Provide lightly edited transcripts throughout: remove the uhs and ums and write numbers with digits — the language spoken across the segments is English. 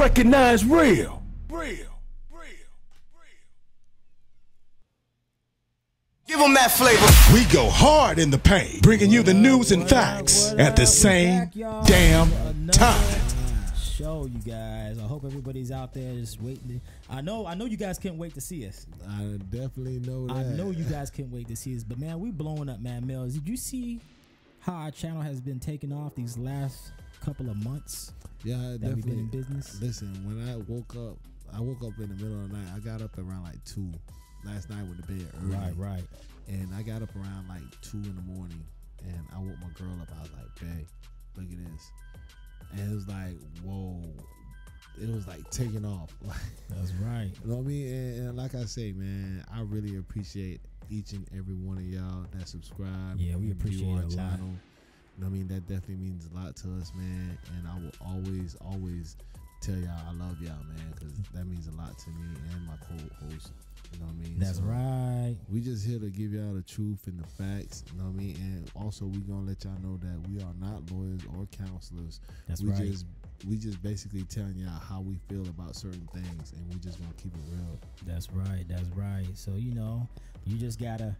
recognize real. Give them that flavor. We go hard in the paint, bringing you the news and facts at the same damn time. Show you guys. I hope everybody's out there just waiting. I know you guys can't wait to see us. I definitely know that. I know you guys can't wait to see us. But man, we blowing up, man. Mills, did you see how our channel has been taking off these last couple of months? Yeah, that definitely. We've been in business. Listen, when I woke up in the middle of the night. I got up around like 2. Last night went to bed early. Right. And I got up around like 2 in the morning, and I woke my girl up. I was like, babe, look at this. And it was like, whoa. It was like taking off. That's right. You know what I mean? And like I say, man, I really appreciate each and every one of y'all that subscribe. Yeah, we appreciate our it a lot. channel. You know what I mean? That definitely means a lot to us, man. And I will always tell y'all I love y'all, man, because that means a lot to me and my co-host. You know what I mean? That's right. We just here to give y'all the truth and the facts. You know what I mean? And also we gonna let y'all know that we are not lawyers or counselors. That's we right. We just basically telling y'all how we feel about certain things, and we just gonna keep it real. That's right. So you just gotta.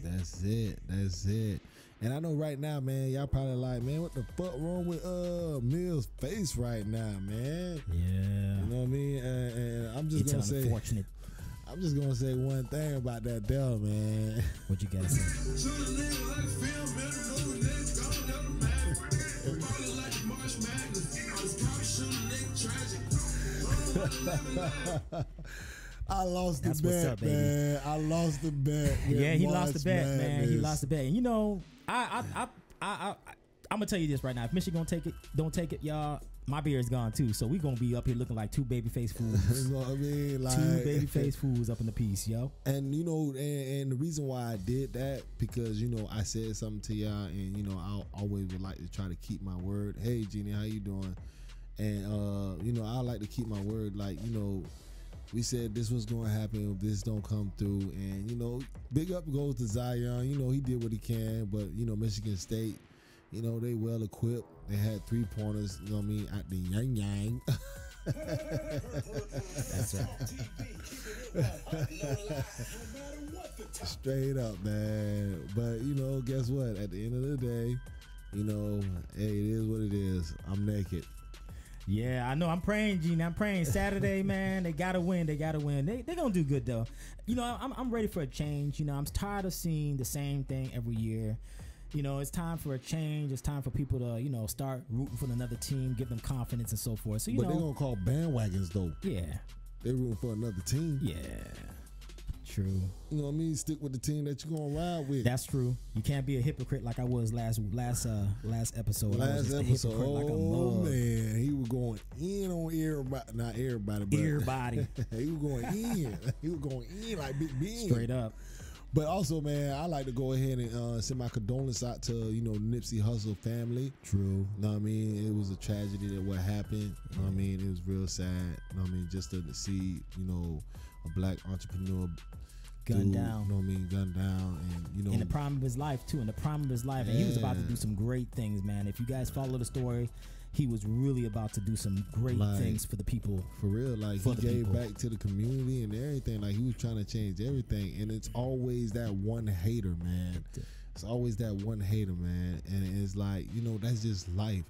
That's it. And I know right now, man, y'all probably like, man, what the fuck wrong with Mill's face right now, man? Yeah. You know what I mean? And I'm just gonna say, unfortunate. I'm just gonna say one thing about that Dell, man. What you gotta say? I lost the bet, man. I lost the bet. Yeah, he lost the bet, man. He lost the bet. And you know, I'm gonna tell you this right now. If Michigan don't take it, y'all, my beer is gone too. So we gonna be up here looking like two babyface fools. You know what I mean? Like, two babyface fools up in the piece, yo. And you know, and the reason why I did that, because you know I said something to y'all, and you know I always would like to try to keep my word. Hey, Jeannie, how you doing? And you know I like to keep my word. Like, you know, we said this was going to happen if this don't come through, and you know, big up goes to Zion. You know, he did what he can, but you know, Michigan State, you know, they well equipped. They had 3-pointers, you know what I mean, at the yang. That's right. Straight up, man. But you know, guess what? At the end of the day, you know, hey, it is what it is. I'm naked. Yeah, I know. I'm praying, Gene. I'm praying Saturday, man. They gotta win. They gonna do good though. You know, I'm ready for a change. You know, I'm tired of seeing the same thing every year. You know, it's time for a change. It's time for people to, you know, start rooting for another team, give them confidence and so forth. So you know, they're gonna call bandwagons though. Yeah, they're rooting for another team. Yeah, true. You know what I mean? Stick with the team that you're gonna ride with. That's true. You can't be a hypocrite like I was last episode. Last episode, like man, he was going in on everybody. Not everybody, but everybody. He was going in. He was going in like Big Ben. Straight up. But also, man, I like to go ahead and send my condolences out to, you know, Nipsey Hussle family. True. You know what I mean? It was a tragedy that what happened. You know what I mean? It was real sad. You know what I mean? Just to see, you know, a black entrepreneur gunned dude, down. You know what I mean? Gunned down. And, you know, in the prime of his life, too. In the prime of his life. And he was about to do some great things, man. If you guys follow the story, he was really about to do some great things for the people. For real, like he gave back to the community and everything. Like he was trying to change everything. And it's always that one hater, man. It's always that one hater, man. And it's like, you know, that's just life.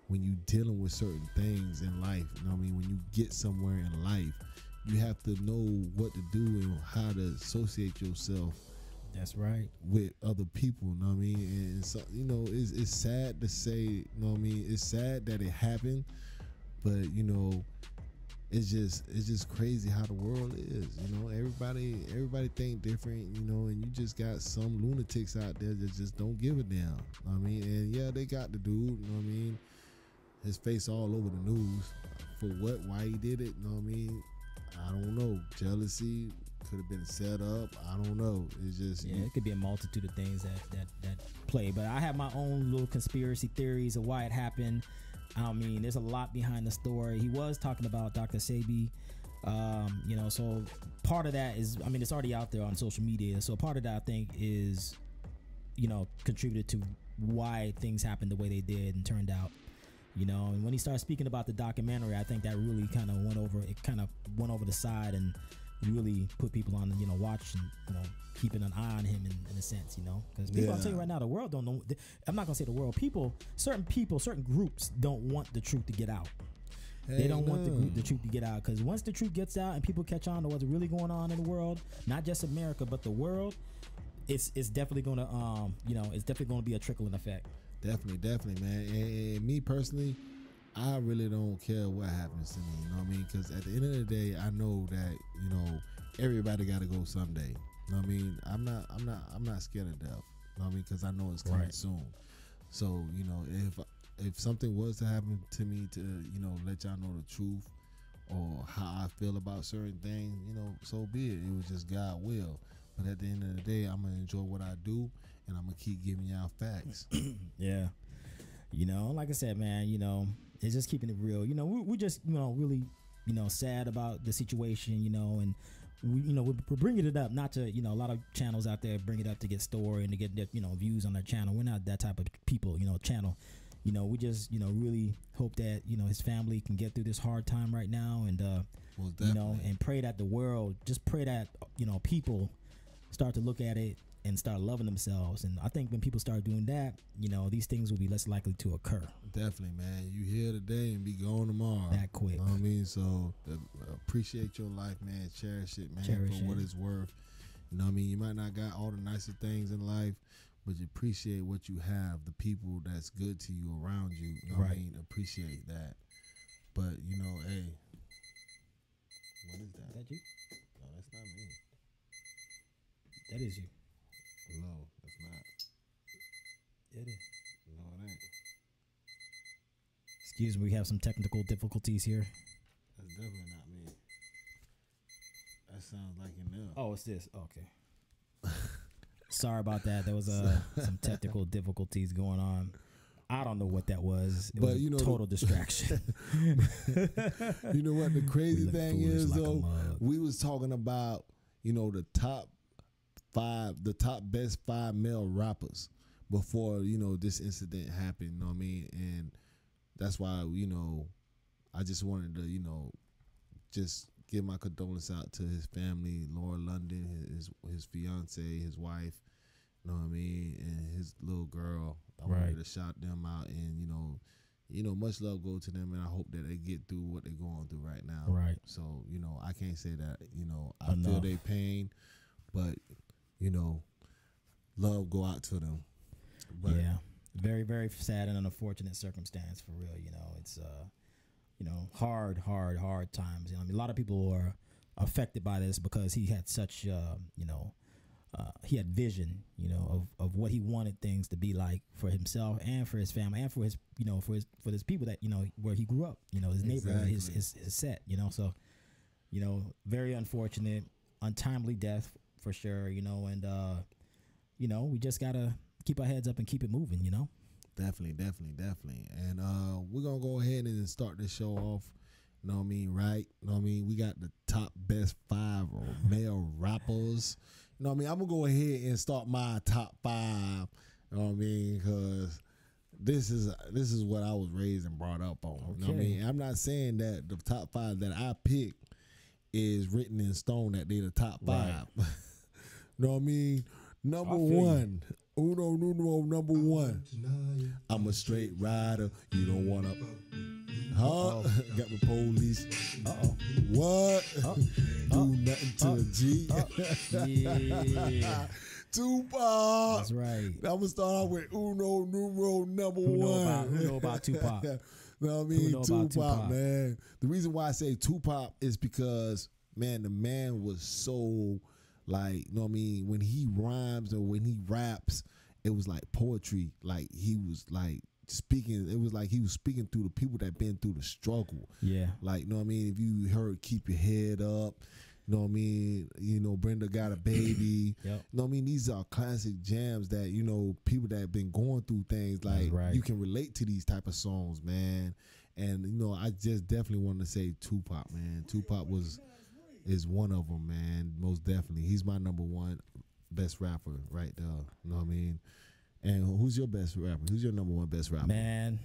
When you dealing with certain things in life, you know what I mean? When you get somewhere in life, you have to know what to do and how to associate yourself. That's right. With other people, you know what I mean? And so, you know, it's sad to say, you know what I mean? It's sad that it happened, but you know, it's just crazy how the world is. You know, everybody think different, you know, and you just got some lunatics out there that just don't give a damn. You know what I mean? And yeah, they got the dude, you know what I mean? His face all over the news. For what? Why he did it? You know what I mean? I don't know. Jealousy. Could have been set up. I don't know. It's just it could be a multitude of things that play. But I have my own little conspiracy theories of why it happened. I mean, there's a lot behind the story. He was talking about Dr. Sebi. You know, so part of that is, I mean, it's already out there on social media. So part of that, I think, is, you know, contributed to why things happened the way they did and turned out. You know, and when he started speaking about the documentary, I think that really kind of went over. It kind of went over the side and really put people on, you know, watching, you know, keeping an eye on him in a sense, you know, because people, I'll tell you right now, the world don't know. I'm not gonna say the world. Certain groups don't want the truth to get out. They don't want the truth to get out, because once the truth gets out and people catch on to what's really going on in the world, not just America but the world, it's definitely gonna you know, it's definitely gonna be a trickling effect. Definitely, man. And me personally, I really don't care what happens to me. You know what I mean? Because at the end of the day, I know that, you know, everybody got to go someday. You know what I mean? I'm not scared of death. You know what I mean? Because I know it's coming soon. So, you know, if something was to happen to me, to, you know, let y'all know the truth or how I feel about certain things, you know, so be it. It was just God will. But at the end of the day, I'm gonna enjoy what I do, and I'm gonna keep giving y'all facts. Yeah, you know, like I said, man, you know, it's just keeping it real. You know, we just, you know, really, you know, sad about the situation, you know, and we, you know, we're bringing it up not to, you know, a lot of channels out there bring it up to get story and to get, you know, views on their channel. We're not that type of people, you know, channel. You know, we just, you know, really hope that, you know, his family can get through this hard time right now, and you know, and pray that the world, just pray that, you know, people start to look at it and start loving themselves. And I think when people start doing that, you know, these things will be less likely to occur. Definitely, man. You here today and be gone tomorrow. That quick. You know what I mean? So appreciate your life, man. Cherish it, man, for what it's worth. You know what I mean? You might not got all the nicest things in life, but you appreciate what you have, the people that's good to you around you. You know what I mean? Appreciate that. But, you know, hey. What is that? Is that you? No, that's not me. That is you. No, that's not. It is. No, it ain't. Excuse me, we have some technical difficulties here. That's definitely not me. That sounds like an L. Oh, it's this. Okay. Sorry about that. There was some technical difficulties going on. I don't know what that was. It was a total distraction. You know what the crazy thing is, like, though? We was talking about, you know, the top best 5 male rappers before, you know, this incident happened. You know what I mean? And that's why, you know, I just wanted to, you know, just give my condolences out to his family, Laura London, his fiance, his wife, you know what I mean, and his little girl. I wanted to shout them out, and you know, much love go to them, and I hope that they get through what they're going through right now. Right. So, you know, I can't say that, you know, I feel their pain, but, you know, love go out to them. But yeah, very, very sad and an unfortunate circumstance, for real. You know, it's you know, hard times. You know, I mean, a lot of people are affected by this because he had such, you know, he had vision, you know, of what he wanted things to be like for himself and for his family and for his, you know, for his people that, you know, where he grew up, you know, his neighborhood, his set, you know. So, you know, very unfortunate, untimely death for sure, you know, and you know, we just gotta keep our heads up and keep it moving, you know. Definitely. And we're going to go ahead and start this show off, you know what I mean, right? You know what I mean? We got the top best 5 male rappers. You know what I mean? I'm going to go ahead and start my top 5, you know what I mean? Because this is what I was raised and brought up on. Okay. You know what I mean? I'm not saying that the top 5 that I picked is written in stone that they're the top 5. Right. You know what I mean? Number 1. Uno, number 1. I'm a straight rider. You don't want to. Huh? Got the police. What? Do nothing to a G. Yeah. Tupac. That's right. I'm going to start off with Uno, number 1. Who know about Tupac? You know what I mean? Tupac, man. The reason why I say Tupac is because, man, the man was so... like, you know what I mean? When he rhymes or when he raps, it was like poetry. Like, he was like speaking, it was like he was speaking through the people that been through the struggle. Yeah. Like, you know what I mean? If you heard Keep Your Head Up, you know what I mean? You know, Brenda Got a Baby. Yep. You know what I mean? These are classic jams that, you know, people that have been going through things, like, you can relate to these type of songs, man. And, you know, I just definitely wanted to say Tupac, man. Tupac is one of them, man. Most definitely. He's my number 1 best rapper right there. You know what I mean? And who's your best rapper? Who's your number 1 best rapper? Man,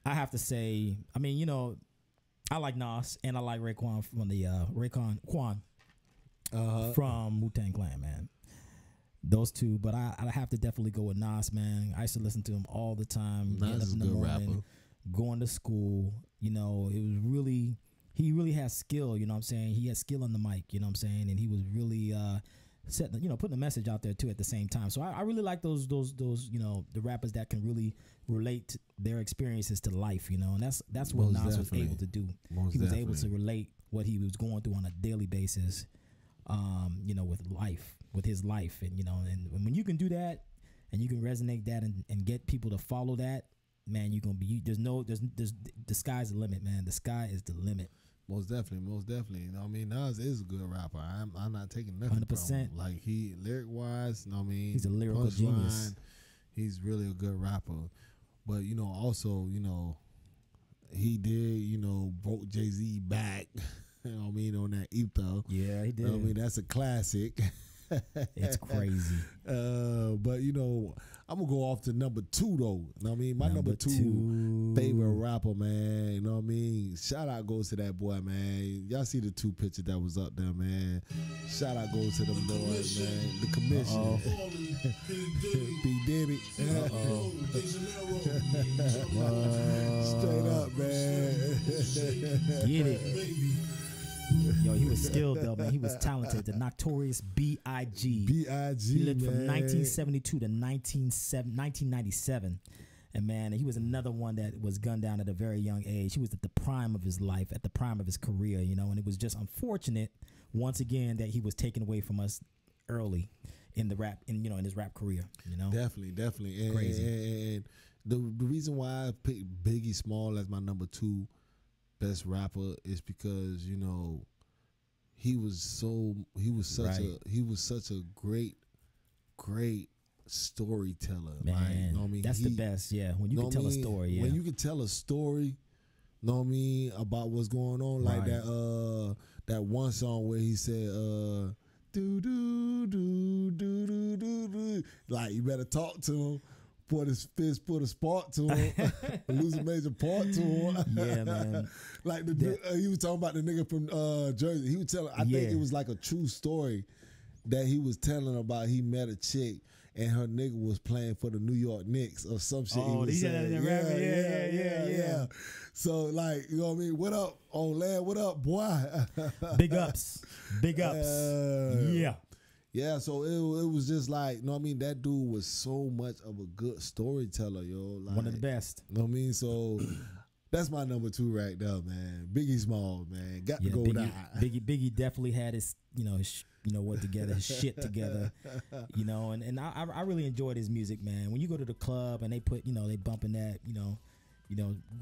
I have to say, I mean, you know, I like Nas and I like Raekwon from the Raekwon from Wu-Tang Clan, man. Those two, but I have to definitely go with Nas, man. I used to listen to him all the time. Nas is a good rapper. Going to school, you know, it was really, he really has skill, you know what I'm saying? He has skill on the mic, you know what I'm saying? And he was really setting, you know, putting a message out there too at the same time. So I really like those, you know, the rappers that can really relate their experiences to life, you know, and that's what Nas was able to do. He was able to relate what he was going through on a daily basis, you know, with his life, and you know, and when you can do that and you can resonate that and get people to follow that, man, you're gonna be there's the sky's the limit, man. The sky is the limit. Most definitely. You know what I mean? Nas is a good rapper. I'm not taking nothing 100%. from him. Like, he lyric wise, you know what I mean? He's a lyrical genius. He's really a good rapper. But, you know, also, you know, he did, you know, broke Jay-Z back, you know what I mean, on that Ether. Yeah, he did. You know what I mean? That's a classic. It's crazy. But, you know, I'm going to go off to number 2, though. You know what I mean? My number two favorite rapper, man. You know what I mean? Shout out goes to that boy, man. Y'all see the 2 pictures that was up there, man. Shout out goes to them boys, man. The Commission. P. Diddy. Straight up, man. Get it. Yo, he was skilled though, man. He was talented. The Notorious B.I.G. B.I.G. He lived man. from 1972 to 1997. And man, he was another one that was gunned down at a very young age. He was at the prime of his life, at the prime of his career, you know, and it was just unfortunate once again that he was taken away from us early in the rap, in his rap career, you know. Definitely. And, crazy. And the reason why I picked Biggie Small as my number 2 best rapper is because, you know, he was such a great storyteller, man. Like, you know what I mean? That's the best, yeah. When you can tell a story, yeah. When you can tell a story, know what I mean, about what's going on, like that one song where he said do do do do do do do, like, you better talk to him. Put his fist, put a spark to him, lose a major part to him. Yeah, man. Like he was talking about the nigga from Jersey. He was telling, I think it was like a true story that he was telling about. He met a chick and her nigga was playing for the New York Knicks or some shit. Oh, he was saying. Yeah. So, like, you know what I mean? What up, old lad? What up, boy? Big ups. Yeah. Yeah, so it was just like, you know what I mean? That dude was so much of a good storyteller, yo. Like, one of the best. You know what I mean? So that's my number 2 right there, man. Biggie Smalls, man. Got to go down. Biggie definitely had his, his shit together, and I really enjoyed his music, man. When you go to the club and they put, they bumping that,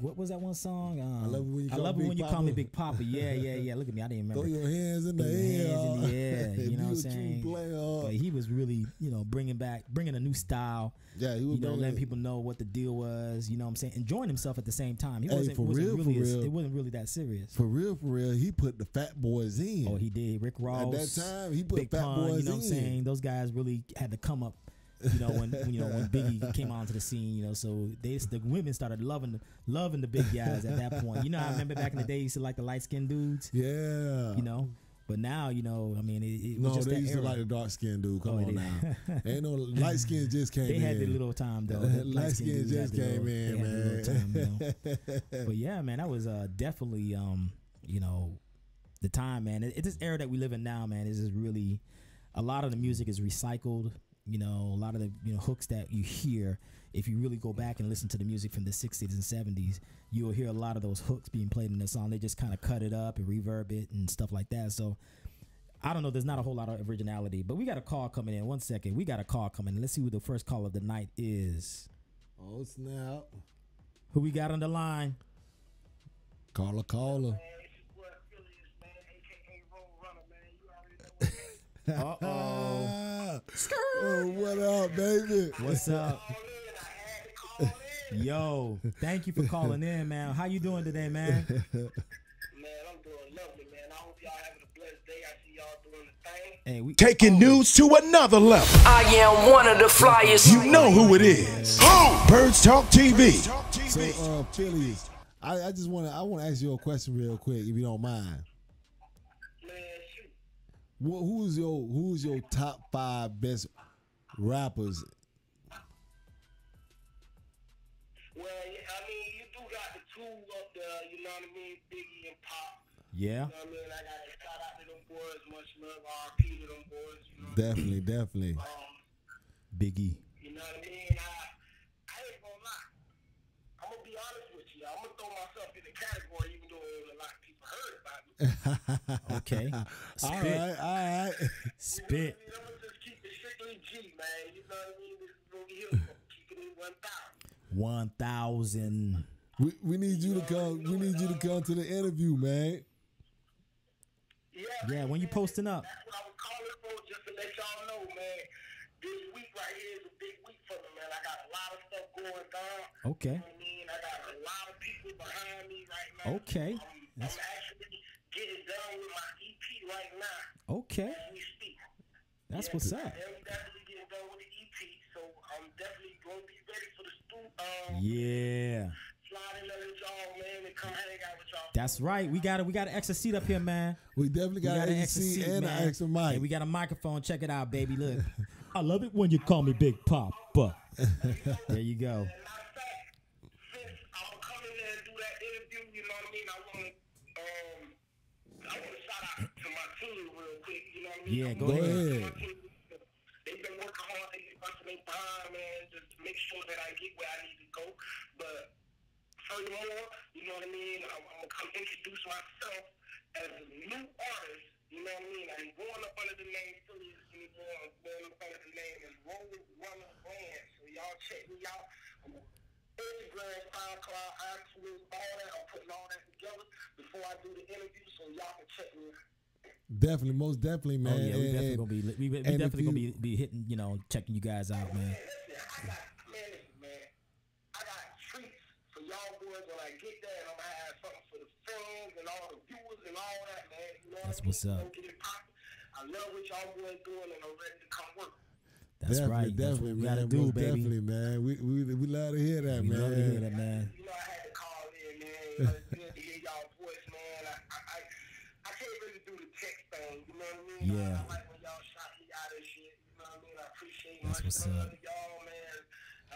what was that one song? I love it when you call me Big Papa. Yeah. Look at me, I didn't remember. Throw your hands in the air. You know what I'm saying? But he was really, bringing a new style. Yeah, he was letting people know what the deal was. You know what I'm saying? Enjoying himself at the same time. It wasn't really that serious. For real, he put the Fat Boys in. Oh, he did. Rick Ross. At that time, he put Big Fat Pun, Boys in. You know what I'm saying? Those guys really had to come up. When Biggie came onto the scene, so the women started loving the big guys at that point. I remember back in the day, you used to like the light skinned dudes. Yeah. But now, I mean, it no, was just they that used era. to like the dark skinned dude. Come on now, ain't no light skin just came in. They had their little time though. Light skin just came in, man. But yeah, man, that was definitely the time, man. It's this era that we live in now, man. Is really a lot of the music is recycled. A lot of the hooks that you hear, if you really go back and listen to the music from the 60s and 70s, you'll hear a lot of those hooks being played in the song. They just kind of cut it up and reverb it and stuff like that. So I don't know. There's not a whole lot of originality, but we got a call coming in. 1 second. We got a call coming in. Let's see who the first call of the night is. Oh, snap. Who we got on the line? Caller. Uh-oh. Oh, what up, baby? What's up? Yo, thank you for calling in, man. How you doing today, man? Man, I'm doing lovely, man. I hope y'all having a blessed day. I see y'all doing the thing. Hey, Taking news to another level. I am one of the flyers. You know who it is. Birds Talk TV. So, Phileas, I just want to ask you a question real quick, if you don't mind. Man, shoot. Who's your top 5 best rappers? Well, yeah, I mean, you do got the two up there, you know what I mean? Biggie and Pop. Yeah. You know what I mean? I got to shout out to them boys. Much love, RP to them boys. You know what Definitely. Biggie. You know what I mean? I ain't gonna lie. I'm gonna be honest with you. I'm gonna throw myself in the category, even though a lot of people heard about me. Okay. All Spit. right. Spit. I'm gonna just keep it strictly G, man. You know what I mean? This is what we here for. Keep it in 1,000. 1,000. We need you to come. We need you to come to the interview, man. Yeah, when you posting up. That's what I was calling for, just to let y'all know, man. This week right here is a big week for me, man. I got a lot of stuff going down. Okay. You know what I mean? I got a lot of people behind me right now. Okay. I'm actually getting done with my EP right now. Okay. As we speak. That's what's up. I'm definitely getting done with the EP, so I'm definitely going to be ready for the Yeah. sliding up with y'all, man, and come hang out with y'all. That's right. We got an extra seat up here, man. We definitely got an extra seat and an extra mic. And we got a microphone. Check it out, baby. Look. I love it when you call me Big Papa. There you go. Matter of fact, since I'm gonna come in there and do that interview, you know what I mean? I want to shout out to my team real quick. You know what I mean? Yeah, go ahead. They've been working hard. They've been busting their behind, man, just to make sure that I get where I need to go. But furthermore, you know what I mean? I'm gonna come introduce myself as a new artist. You know what I mean? I ain't going up under the name Phileas anymore. I'm going up under the name as Roll Runner Brand. So y'all check me out. I'm on Instagram, SoundCloud, iTunes, all that. I'm putting all that together before I do the interview, so y'all can check me out. Definitely, most definitely, man. Oh yeah, we definitely gonna be we and definitely if gonna be hitting, checking you guys out, man. Listen, I got treats for y'all boys when I get there, and I'm gonna have something for the fans and all the viewers and all that, man. You know That's what I mean? what's up. Don't get it poppin'. I love what y'all boys doing, and I'm ready to come work. That's right. That's what we gotta do, most baby. Definitely, man. We love to hear that, We man. love to hear that, man. You know, I had to call in, man. You know, it's good to hear y'all voice, man. I can't really do the text thing, you know what I mean? Yeah. I like when y'all shot me out of shit, you know what I mean? I appreciate That's much what's love up. to y'all, man.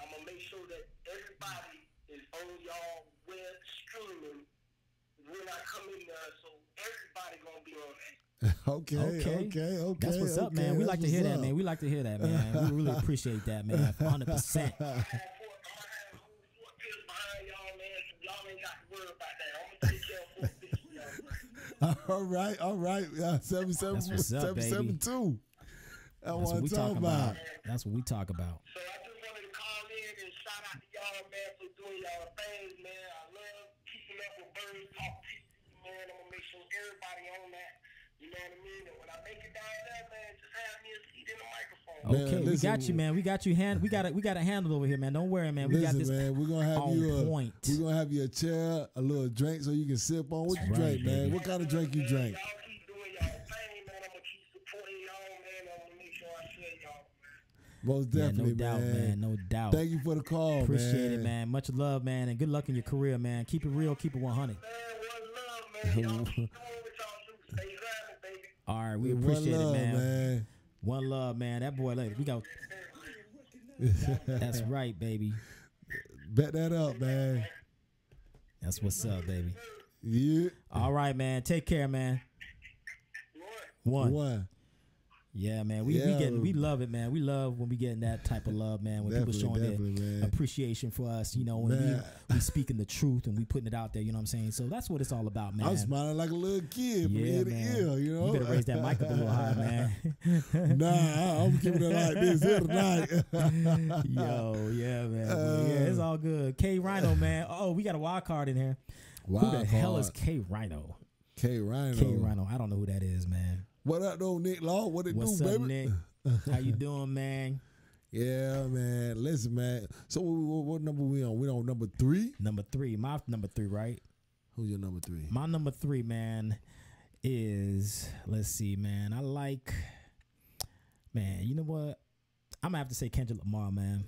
I'm gonna make sure that everybody is on y'all web streaming when I come in there, so everybody gonna be on that. Okay. That's what's up, man. We like to hear that, man. We like to hear that, man. We really appreciate that, man. 100%. I'm gonna have whole 4 pills behind y'all, man, so y'all ain't got to worry about that. I'm gonna take care of 4 pills for y'all. All right. 772. That's That's what we talk about. That's what we talk about. So I just wanted to call in and shout out to y'all, man, for doing y'all things, man. I love keeping up with Bird Talk TV, man. I'm gonna make sure everybody on that. You know what I mean? And when I make it down there, man, just have me a seat in the microphone. Man, Okay, we listen, got you, man. We got you we got a handle over here, man. Don't worry, man. We got Listen, this man, we're gonna have on you point. we're gonna have you a chair, a little drink so you can sip on. What you Right, drink, man? baby. What kind of drink you drink? Y'all keep doing y'all thing, man. I'm gonna keep supporting y'all, man. I'm gonna make sure I share y'all, man. Most Yeah, definitely, no doubt, man. No doubt. Thank you for the call, Appreciate it, man. Much love, man, and good luck in your career, man. Keep it real, keep it 100. Man, one love, man. Y'all keep doing what y'all do. Stay grinding, baby. All right, we One appreciate love, it, man. One love, man. That boy, look, we go. That's right, baby. Bet that up, man. That's what's up, baby. Yeah. All right, man. Take care, man. One. One. Yeah, man. We love it, man. We love when we getting that type of love, man. When people showing Definitely, their man. appreciation for us, when Man. we speaking the truth and we putting it out there, you know what I'm saying? So that's what it's all about, man. I'm smiling like a little kid from Yeah, ear to man. ear, you know. You better raise that mic up a little higher, man. Nah, I'm keeping it like this here tonight. Yo, yeah, man. Yeah, it's all good. K Rhino, man. Oh, we got a wild card in here. Who the hell is K Rhino? K Rhino. K Rhino. I don't know who that is, man. What up, though, Nick Law? What it What's do, up, baby? Nick? How you doing, man? Yeah, man. Listen, man. So what number we on? We on number 3? Number 3. My number 3, right? Who's your number 3? My number 3, man, is, let's see, man. I like, man, you know what? I'm going to have to say Kendrick Lamar, man.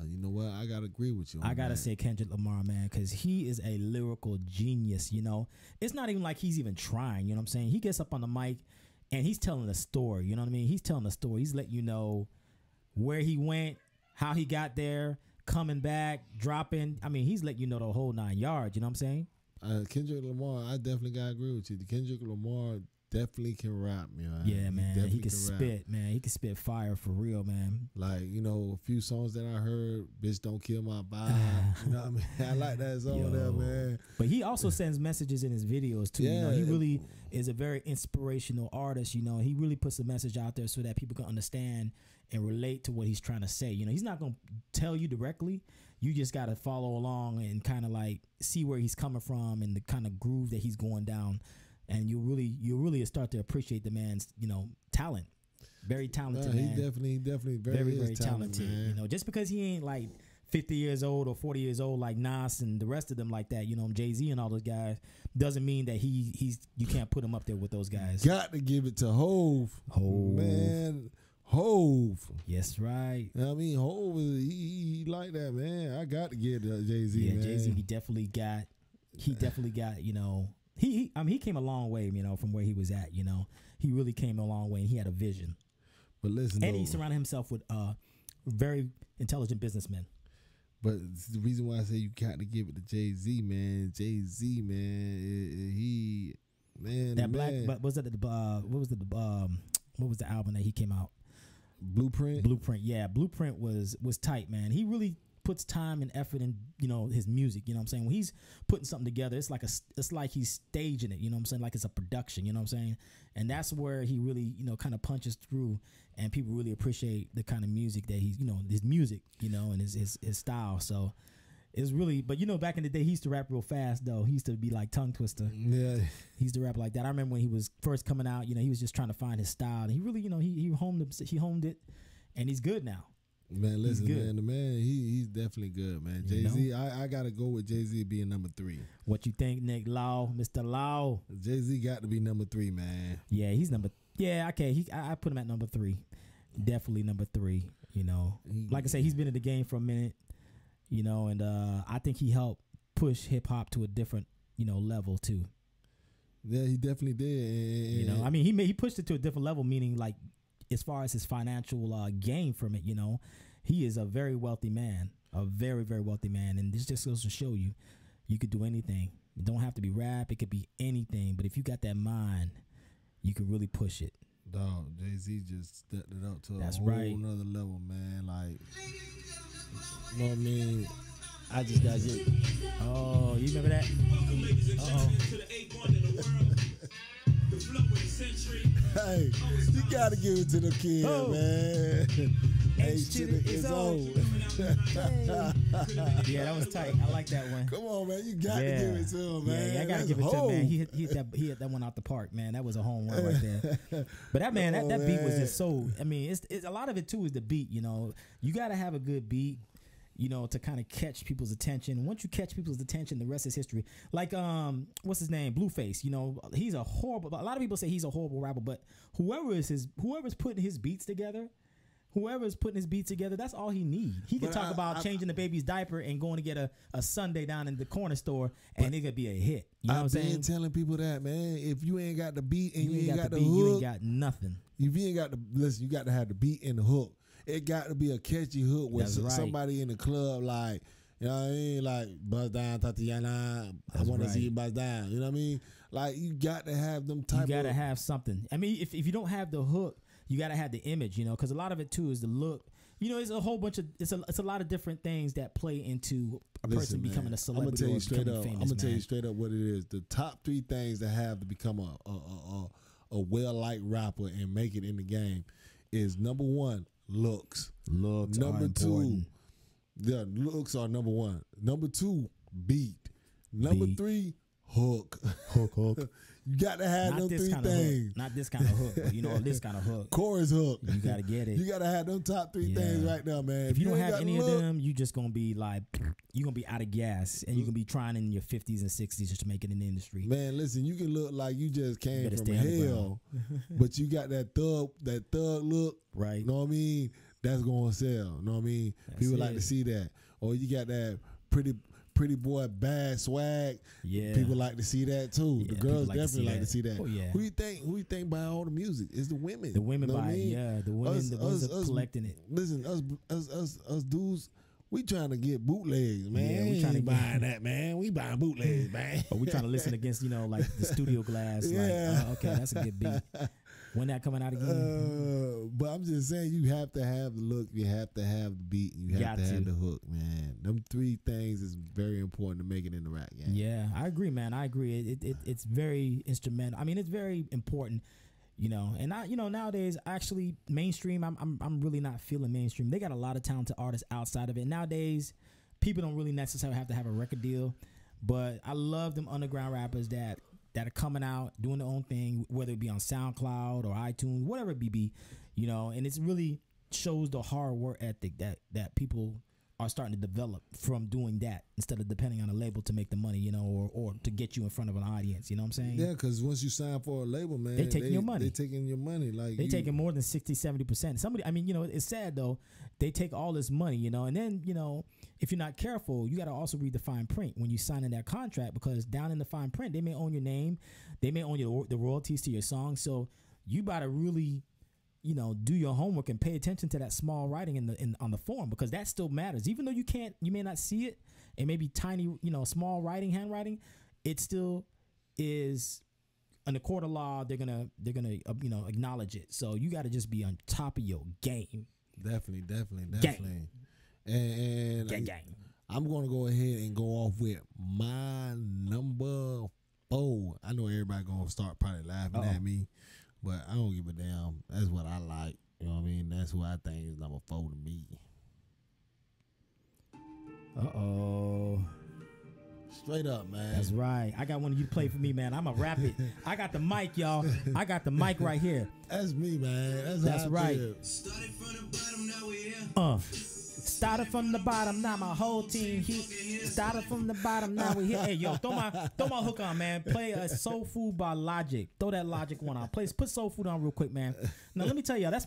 You know what? I gotta agree with you. I gotta say Kendrick Lamar, man, because he is a lyrical genius. You know, it's not even like he's even trying. You know what I'm saying? He gets up on the mic and he's telling a story. You know what I mean? He's telling a story. He's letting you know where he went, how he got there, coming back, dropping. I mean, he's letting you know the whole 9 yards. You know what I'm saying? Kendrick Lamar, I definitely gotta agree with you. Kendrick Lamar definitely can rap, man. Yeah, man. He definitely can spit, rap. man. He can spit fire for real, man. Like, you know, a few songs that I heard, Bitch Don't Kill My Vibe. You know what I mean? I like that song there, man. But he also sends messages in his videos too. You know, he Yeah. really is a very inspirational artist. You know, he really puts a message out there so that people can understand and relate to what he's trying to say. You know, he's not gonna tell you directly. You just gotta follow along and kind of like see where he's coming from and the kind of groove that he's going down. And you really start to appreciate the man's, you know, talent. Very talented He man. definitely Very talented, talented. man. You know, just because he ain't like 50 years old or 40 years old like Nas and the rest of them like that, you know, Jay-Z and all those guys, doesn't mean that you can't put him up there with those guys. Got to give it to Hove. Man. Hove. Yes, right. I mean, Hove, he like that, man. I got to give it to Jay-Z, Yeah, man. Jay-Z, he definitely got, you know, he came a long way, you know, from where he was at, you know. He really came a long way and he had a vision. But listen, And though, he surrounded himself with very intelligent businnesmen. but the reason why I say you got to give it to Jay-Z, man. Jay-Z, man, he, man, That man. but was that what was the album that he came out? Blueprint. Yeah, Blueprint was tight, man. He really puts time and effort in, you know, his music. You know what I'm saying? When he's putting something together, it's like he's staging it. You know what I'm saying? Like it's a production. You know what I'm saying? And that's where he really, you know, kind of punches through, and people really appreciate the kind of music that he's, you know, his music, you know, and his style. So it's really, but you know, back in the day, he used to rap real fast though. He used to be like tongue twister. Yeah. He used to rap like that. I remember when he was first coming out, you know, he was just trying to find his style. And he really, you know, he homed it, and he's good now. Man, listen, good. man, the man, he's definitely good, man. You Jay-Z, I got to go with Jay-Z being number 3. What you think, Nick Law, Mr. Law? Jay-Z got to be number 3, man. Yeah, he's okay. I put him at number 3. Definitely number 3, you know. Like I said, he's been in the game for a minute, you know, and I think he helped push hip hop to a different, you know, level too. Yeah, he definitely did. You know, I mean, he pushed it to a different level, meaning like as far as his financial gain from it, you know, he is a very wealthy man, a very, very wealthy man. And this just goes to show you could do anything. It don't have to be rap. It could be anything. But if you got that mind, you could really push it. Dog, Jay-Z just stepped it up to That's a whole right. nother level, man. Like, you know what I mean? I just got to get. Oh, you remember that? Hey, you got to give it to the kid, Oh. man. H to the is old. Yeah, that was tight. I like that one. Come on, man. You got to give it to him, man. Yeah, I gotta That's give it to him, man. Hov. He hit that one out the park, man. That was a home run right there. But that man, that beat was just so. I mean, it's a lot of it too is the beat. You know, you gotta have a good beat, you know, to kind of catch people's attention. Once you catch people's attention, the rest is history. Like what's his name? Blueface. You know, he's a horrible. A lot of people say he's a horrible rapper, but whoever's putting his beats together. Whoever's putting his beats together, that's all he need. He could But talk about changing the baby's diaper and going to get a sundae down in the corner store, and it could be a hit. You know what I'm I've been saying? telling people that, man. If you ain't got the beat and You ain't got the the beat, hook, you ain't got nothing. if you ain't got the listen, you got to have the beat and the hook. It got to be a catchy hook with That's right. somebody in the club like, you know what I mean, like buzz down, Tatiana. I That's want to see right. you buzz down. You know what I mean? Like you got to have them type. You gotta of, have something. I mean, if you don't have the hook, you gotta have the image. You know, because a lot of it too is the look. You know, it's a whole bunch of it's a lot of different things that play into a person man, becoming a celebrity. I'm gonna tell you or straight becoming up. famous, I'm gonna tell man. you straight up what it is. The top 3 things that have to become a well-liked rapper and make it in the game is number 1, looks. Looks Number are 2, important. the looks are number 1. Number 2, beat. Number Beat. 3, hook. Hook. You got to have Not them this 3 kind of things. hook. Not this kind of hook. But you know, this kind of hook. Chorus hook. You gotta get it. You got to have them top 3 Yeah. things right now, man. If you don't ain't have got any look, of them, you just gonna be like, you're gonna be out of gas, and you're gonna be trying in your 50s and 60s just to make it in the industry. man, listen, you can look like you just came better from stay underground. hell, but you got that thug look. Right. You know what I mean? that's gonna sell. You know what I mean? That's People like it. to see that. Or you got that pretty boy bad swag. Yeah. People like to see that too. Yeah, The girls people like to definitely see like to that. see that. Oh, yeah. Who you think buy all the music? It's the women. The women You know what buy I it, mean? yeah. The women, the ones that are collecting it. Listen, us dudes, we trying to get bootlegs, man. Yeah, we we trying to ain't get- buying that, man. We buying bootlegs, man. But we trying to listen against, like the studio glass. Yeah. Like, okay, that's a good beat. When that coming out again? But I'm just saying, you have to have the look, you have to have the beat, and you have Got to have to. the hook, man. Them three things is very important to make it in the rap game. Yeah, I agree, man. I agree. It's very instrumental. I mean, it's very important, And nowadays, actually, mainstream. I'm really not feeling mainstream. They got a lot of talented artists outside of it nowadays. People don't really necessarily have to have a record deal, but I love them underground rappers that are coming out doing their own thing, whether it be on SoundCloud or iTunes, whatever it be. And it's really shows the hard work ethic that people are starting to develop from doing that instead of depending on a label to make the money, or to get you in front of an audience. You know what I'm saying? Yeah, because once you sign for a label, man, They taking your money. They taking your money. Like They taking more than 60-70%. Somebody, it's sad though. They take all this money, and then if you're not careful, you got to also read the fine print when you sign in that contract, because down in the fine print, they may own your name, they may own the royalties to your song. So you gotta really, do your homework and pay attention to that small writing on the form, because that still matters. Even though you may not see it, it may be tiny, small writing, handwriting. It still is. In the court of law, they're gonna acknowledge it. So you got to just be on top of your game. Definitely. Gang. And Gang. I'm going to go ahead and go off with my number 4. I know everybody going to start probably laughing at me, but I don't give a damn. That's what I like. You know what I mean? That's who I think is number 4 to me. Straight up, man. That's right. I got one of you to play for me, man. I'm a rap it. I got the mic, y'all. I got the mic right here. That's me, man. That's how I right. feel. Started from the bottom, now we're here. Started from the bottom, now my whole team here. Started from the bottom, now we here. Hey, yo, throw my hook on, man. Play a Soul Food by Logic. Throw that Logic one on. Put Soul Food on real quick, man. Now let me tell you, that's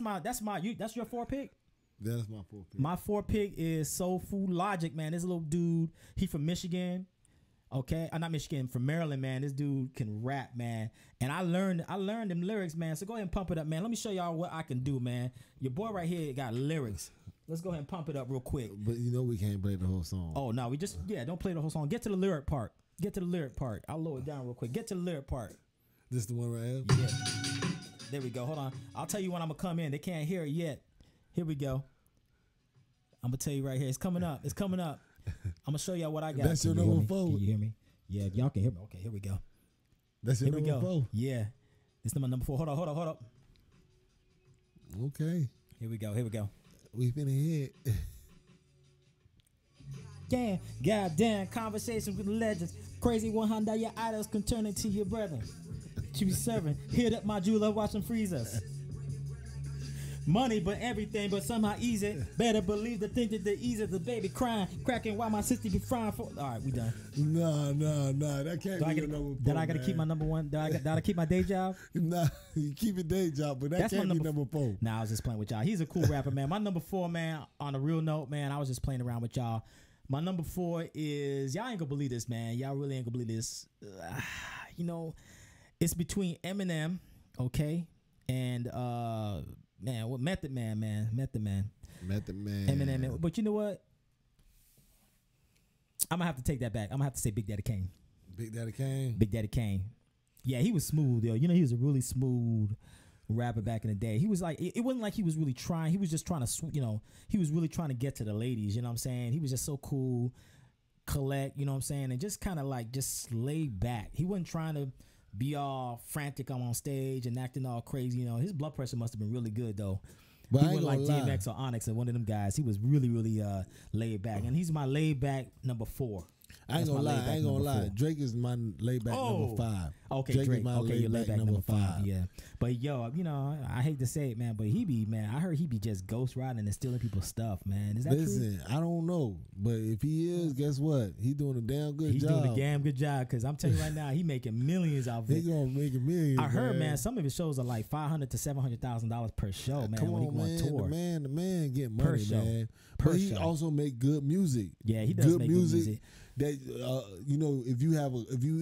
your 4 pick. That's my 4 pick. My 4 pick is Soul Food Logic, man. This little dude, he from Michigan. Okay, I'm not Michigan, from Maryland, man. This dude can rap, man. And I learned them lyrics, man. So go ahead and pump it up, man. Let me show y'all what I can do, man. Your boy right here got lyrics. Let's go ahead and pump it up real quick. But we can't play the whole song. Oh no, don't play the whole song. Get to the lyric part. I'll lower it down real quick. Get to the lyric part. This the one right here? Yeah. There we go. Hold on. I'll tell you when I'm gonna come in. They can't hear it yet. Here we go. I'm gonna tell you right here. It's coming up. I'm gonna show y'all what I got. That's your Can you hear number me? 4. Can you hear me? Yeah, y'all can hear me. Okay, here we go. That's your Here we number go. 4. Yeah, this is my number 4. Hold up. Okay. Here we go. We finna hit. Yeah, goddamn conversations with legends. Crazy 100, your idols can turn into your brethren. To be serving, hit up my jeweler, watch them freeze us. Money, but everything, but somehow easy. Better believe the thing that the easy, the baby crying, cracking while my sister be frying for. All right, we done. No, that can't be your number 4. Did I gotta keep my number 1? Did I keep my day job? Nah, you keep your day job, but that can't be number 4. Nah, I was just playing with y'all. He's a cool rapper, man. My number 4, man, on a real note, man, I was just playing around with y'all. My number 4 is, y'all ain't gonna believe this, man. Y'all really ain't gonna believe this. It's between Eminem, okay, and man, what Method Man. Eminem, but you know what? I'm gonna have to take that back. I'm gonna have to say Big Daddy Kane. Big Daddy Kane. Big Daddy Kane. Yeah, he was smooth, yo. He was a really smooth rapper back in the day. He was like, it wasn't like he was really trying. He was just trying to, he was really trying to get to the ladies. You know what I'm saying? He was just so cool, collect. You know what I'm saying? And just kind of like just laid back. He wasn't trying to be all frantic on stage and acting all crazy. His blood pressure must have been really good though. But he I ain't wasn't like gonna lie. DMX or Onyx or one of them guys. He was really, really laid back, and he's my laid back number 4. I ain't That's gonna my lie. laid-back I ain't gonna number lie. 4. Drake is my laid back number 5. Okay, Drake Drake. is my Okay, your laid back number 5. Yeah, but yo, I hate to say it, man, but I heard he be just ghost riding and stealing people's stuff, man. Is that true? Listen, I don't know, but if he is, guess what? He doing a damn good He's job. doing a damn good job, because I'm telling you right now, he making millions off He it. gonna make a million. I heard, man, some of his shows are like $500,000 to $700,000 per show, man. Come when on, he go on man. tour. The man getting show. man. Per But he show. also make good music. Yeah, he does good make music. good music. That you know, if you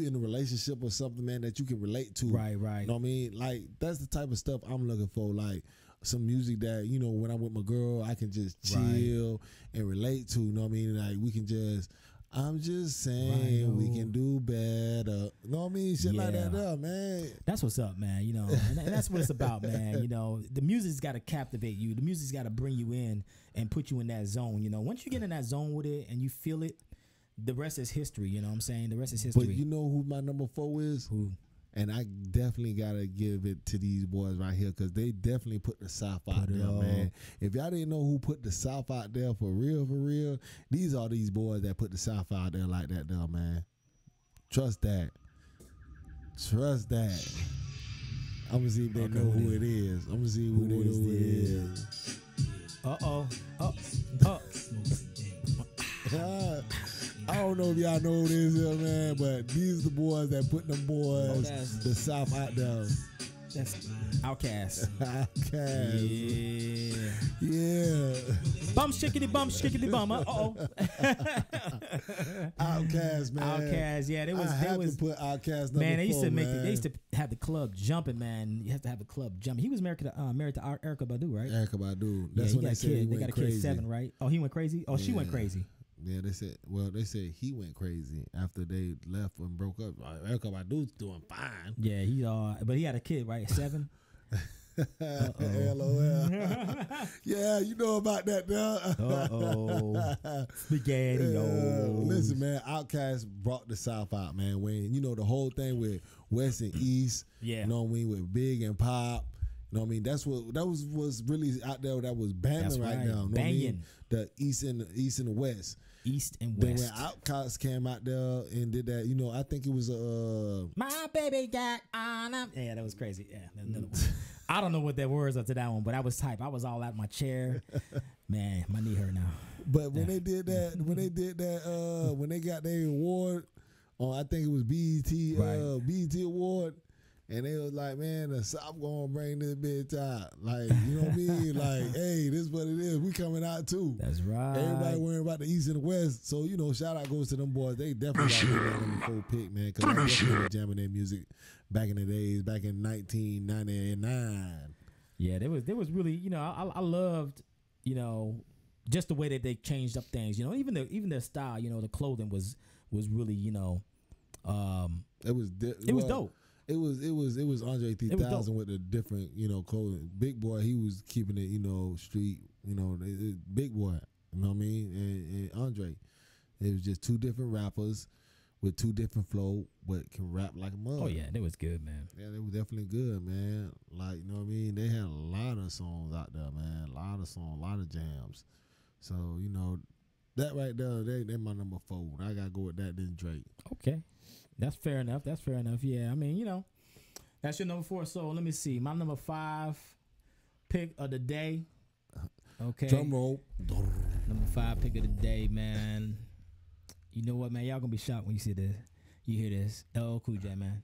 in a relationship or something, man, that you can relate to. Right. You know what I mean? Like that's the type of stuff I'm looking for. Like some music that, you know, when I'm with my girl, I can just chill and relate to. You know what I mean? Like we can just. I'm just saying we can do better. You know what I mean? Shit like that, man. That's what's up, man. You know, and that's what it's about, man. You know, the music's got to captivate you. The music's got to bring you in and put you in that zone. You know, once you get in that zone with it and you feel it, the rest is history. You know what I'm saying? The rest is history. But you know who my number 4 is? Who? And I definitely gotta give it to these boys right here because they definitely put the South out there, man. If y'all didn't know who put the South out there for real, these are these boys that put the South out there like that, though, man. Trust that. I'm gonna see if they know who it is. I'm gonna see who they know who it is. I don't know if y'all know who this is, man, but these are the boys that put them boys, the South out there. That's Outkast. Outkast. Yeah. Bum shickety bum. Outkast, man. Outkast. Yeah, they was. I have to put Outkast number man, they used 4, to make. man. They used to have the club jumping, man. You have to have the club jumping. He was married to Erykah Badu, right? Erykah Badu. That's he when got they a said he kid. They went got a crazy. kid 7, right? Oh, he went crazy. Oh, she went crazy. Yeah, they said he went crazy after they left and broke up. Erykah Badu's doing fine. Yeah, but he had a kid, right? 7. LOL. Yeah, you know about that now. Spaghetti. Listen, man, Outkast brought the South out, man. When you know the whole thing with West and East, Yeah. you know what I mean, with Big and Pop. You know what I mean? Was really out there that was banging That's right right. now. You know what I mean? Banging. The East and the West. East and Then West. when Outkast came out there and did that, you know, I think it was My baby got on him. Yeah, that was crazy. Yeah, another one. I don't know what the words are to that one, but I was type. I was all out my chair. Man, my knee hurt now. But when they did that, when they got their award on, I think it was BET Award, and they was like, man, the South gonna bring this bitch out. Like, you know what I mean? Like, hey, this is what it is. We coming out too. That's right. Everybody worrying about the East and the West. So, you know, shout out goes to them boys. They definitely got their number 4 pick, man, because I definitely was jamming their music back in the days, back in 1999. Yeah, there was really, you know, I loved, you know, just the way that they changed up things. You know, even their style, you know, the clothing was really, you know, it was dope. It was Andre 3000 with the different, you know, clothing. Big Boy, he was keeping it, you know, street, you know, Big Boy, you know what I mean? And Andre. It was just 2 different rappers with 2 different flow, but can rap like a mug. Oh yeah, that was good, man. Yeah, they were definitely good, man. Like, you know what I mean? They had a lot of songs out there, man. A lot of songs, a lot of jams. So, you know, that right there, they my number 4. I gotta go with that, then Drake. Okay. That's fair enough. Yeah, I mean, you know, that's your number 4. So let me see. My number 5 pick of the day. Okay. Drum roll. Number 5 pick of the day, man. You know what, man? Y'all gonna be shocked when you see this. You hear this. LL Cool J, man.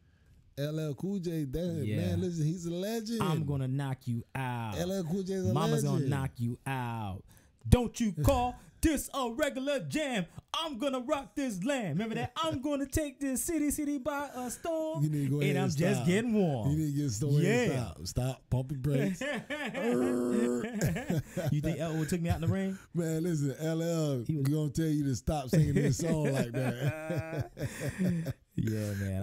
LL Cool J, man, listen, he's a legend. I'm gonna knock you out. LL Cool J's a Mama's legend. gonna knock you out. Don't you call this a regular jam. I'm gonna rock this land. Remember that? I'm gonna take this city by a storm. You need to go ahead and I'm stop. just getting warm. You need to get started. Yeah. Stop pumping brakes. You think LL took me out in the rain? Man, listen, LL, he's gonna tell you to stop singing this song like that. Yeah, man.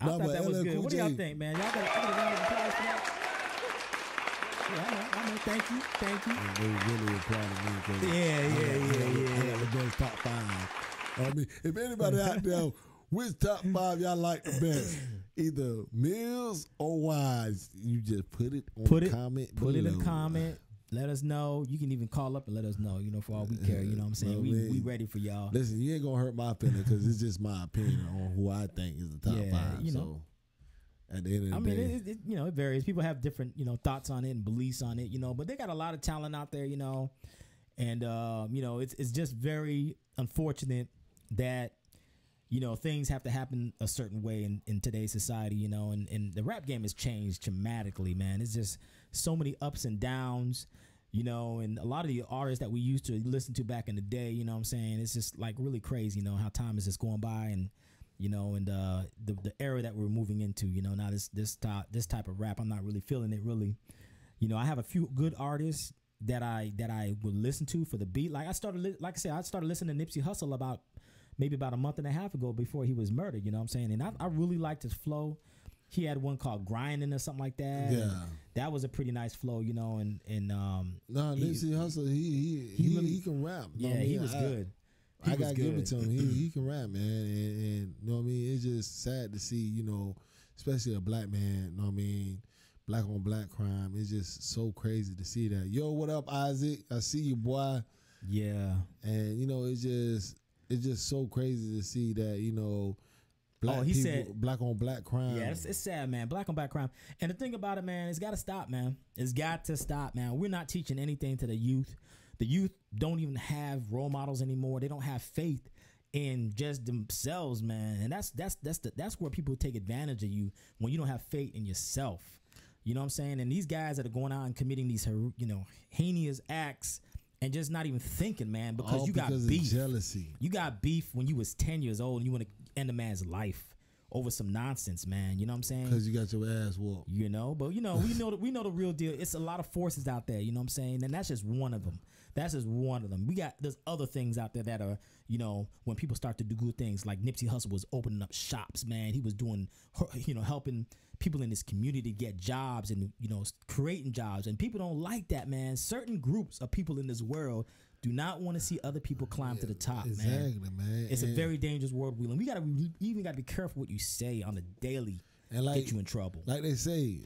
I thought that was good. What do y'all think, man? Y'all got a round of applause for that? Yeah, I know. Thank you. And they really proud of me because Yeah. I got the best top 5. I mean, if anybody out there, which top 5 y'all like the best? Either Mills or Wise. You just put it on comment. Put it in comment. Let us know. You can even call up and let us know. You know, for all we care. You know what I'm saying? We ready for y'all. Listen, you ain't gonna hurt my opinion because it's just my opinion on who I think is the top 5. You know. So at the end of the day, it you know, it varies. People have different, you know, thoughts on it and beliefs on it, you know, but they got a lot of talent out there, you know, and you know, it's just very unfortunate that, you know, things have to happen a certain way in today's society, you know, and the rap game has changed dramatically, man. It's just so many ups and downs. You know, and a lot of the artists that we used to listen to back in the day, you know what I'm saying? It's just like really crazy, you know, how time is just going by, and you know, and the era that we're moving into, you know, now this type of rap, I'm not really feeling it really. You know, I have a few good artists that I would listen to for the beat. Like I started listening to Nipsey Hussle about a month and a half ago before he was murdered, you know what I'm saying? And I really liked his flow. He had one called Grinding or something like that. Yeah. That was a pretty nice flow, you know, and Nipsey Hussle, he can rap. Yeah, he was good. I gotta give it to him. He can rap, man, and you know what I mean. It's just sad to see, you know, especially a black man. You know what I mean, black on black crime. It's just so crazy to see that. Yo, what up, Isaac? I see you, boy. Yeah, and you know, it's just so crazy to see that, you know. Black on black crime. Yeah, it's sad, man. Black on black crime. And the thing about it, man, it's got to stop, man. It's got to stop, man. We're not teaching anything to the youth. The youth don't even have role models anymore. They don't have faith in just themselves, man. And that's where people take advantage of you, when you don't have faith in yourself. You know what I'm saying? And these guys that are going out and committing these, you know, heinous acts and just not even thinking, man, because you got beef. Jealousy. You got beef when you was 10 years old and you want to end a man's life over some nonsense, man. You know what I'm saying? Because you got your ass whooped. You know, but you know, we know the real deal. It's a lot of forces out there. You know what I'm saying? And that's just one of them. That's just one of them. There's other things out there that are, you know, when people start to do good things, like Nipsey Hussle was opening up shops, man. He was doing, you know, helping people in this community get jobs and, you know, creating jobs. And people don't like that, man. Certain groups of people in this world do not want to see other people climb to the top, exactly, man. It's a very dangerous world we live in. We even gotta be careful what you say on the daily, and like, get you in trouble. Like they say